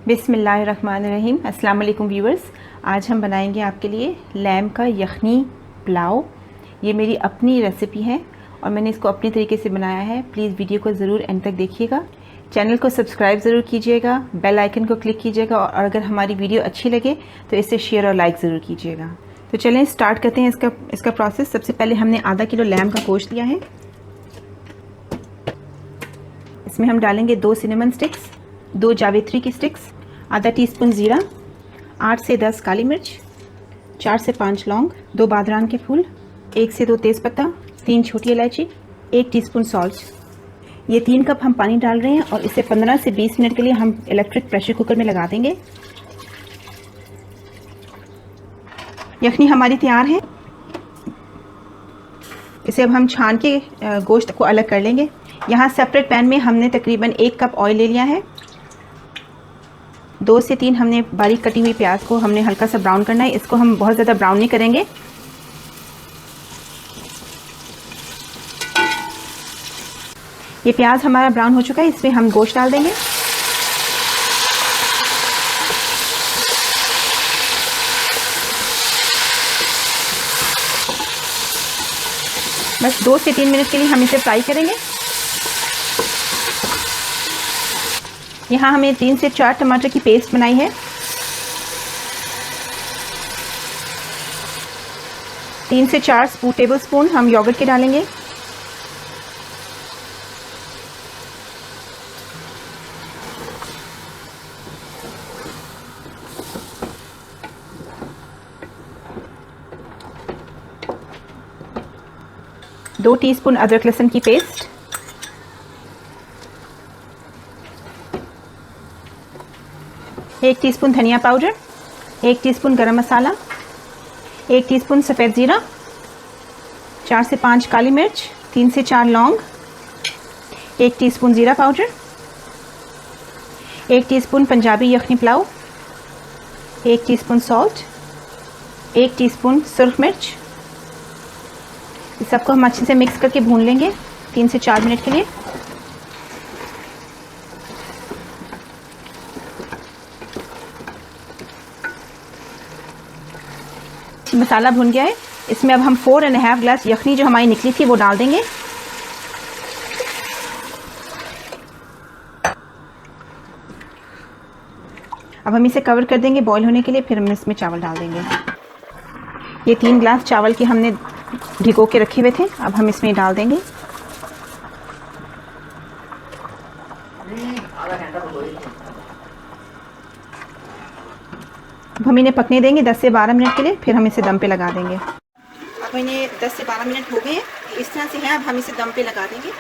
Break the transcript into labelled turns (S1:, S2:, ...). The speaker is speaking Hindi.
S1: बिस्मिल्लाहिर्रहमानिर्रहीम। अस्सलाम वालेकुम व्यूअर्स। आज हम बनाएंगे आपके लिए लैम का यखनी पुलाव। ये मेरी अपनी रेसिपी है और मैंने इसको अपने तरीके से बनाया है। प्लीज़ वीडियो को ज़रूर एंड तक देखिएगा। चैनल को सब्सक्राइब ज़रूर कीजिएगा, बेल आइकन को क्लिक कीजिएगा और अगर हमारी वीडियो अच्छी लगे तो इसे शेयर और लाइक ज़रूर कीजिएगा। तो चलें स्टार्ट करते हैं इसका प्रोसेस। सबसे पहले हमने आधा किलो लैम का गोश्त लिया है। इसमें हम डालेंगे 2 सिनेमन स्टिक्स, 2 जावित्री की स्टिक्स, आधा टीस्पून ज़ीरा, 8 से 10 काली मिर्च, 4 से 5 लौंग, 2 बादरान के फूल, 1 से 2 तेज़पत्ता, 3 छोटी इलायची, 1 टीस्पून सॉल्ट। ये 3 कप हम पानी डाल रहे हैं और इसे 15 से 20 मिनट के लिए हम इलेक्ट्रिक प्रेशर कुकर में लगा देंगे। यखनी हमारी तैयार है। इसे अब हम छान के गोश्त को अलग कर लेंगे। यहाँ सेपरेट पैन में हमने तकरीबन 1 कप ऑयल ले लिया है। 2 से 3 हमने बारीक कटी हुई प्याज को हमने हल्का सा ब्राउन करना है। इसको हम बहुत ज़्यादा ब्राउन नहीं करेंगे। ये प्याज हमारा ब्राउन हो चुका है। इसमें हम गोश्त डाल देंगे। बस 2 से 3 मिनट के लिए हम इसे फ्राई करेंगे। यहाँ हमें 3 से 4 टमाटर की पेस्ट बनाई है। 3 से 4 टेबल स्पून हम योगर्ट के डालेंगे। दो टीस्पून अदरक लहसुन की पेस्ट, 1 टीस्पून धनिया पाउडर, 1 टीस्पून गरम मसाला, 1 टीस्पून सफ़ेद ज़ीरा, 4 से 5 काली मिर्च, 3 से 4 लौंग, 1 टीस्पून ज़ीरा पाउडर, 1 टीस्पून पंजाबी यखनी पुलाव, 1 टीस्पून सॉल्ट, 1 टीस्पून सुर्ख मिर्च। इस सबको हम अच्छे से मिक्स करके भून लेंगे 3 से 4 मिनट के लिए। मसाला भुन गया है। इसमें अब हम 4.5 ग्लास यखनी जो हमारी निकली थी वो डाल देंगे। अब हम इसे कवर कर देंगे बॉईल होने के लिए। फिर हम इसमें चावल डाल देंगे। ये 3 ग्लास चावल के हमने भिगो के रखे हुए थे, अब हम इसमें डाल देंगे। अब हम इन्हें पकने देंगे 10 से 12 मिनट के लिए। फिर हम इसे दम पे लगा देंगे। अब इन्हें 10 से 12 मिनट हो गए हैं। इस तरह से है। अब हम इसे दम पे लगा देंगे।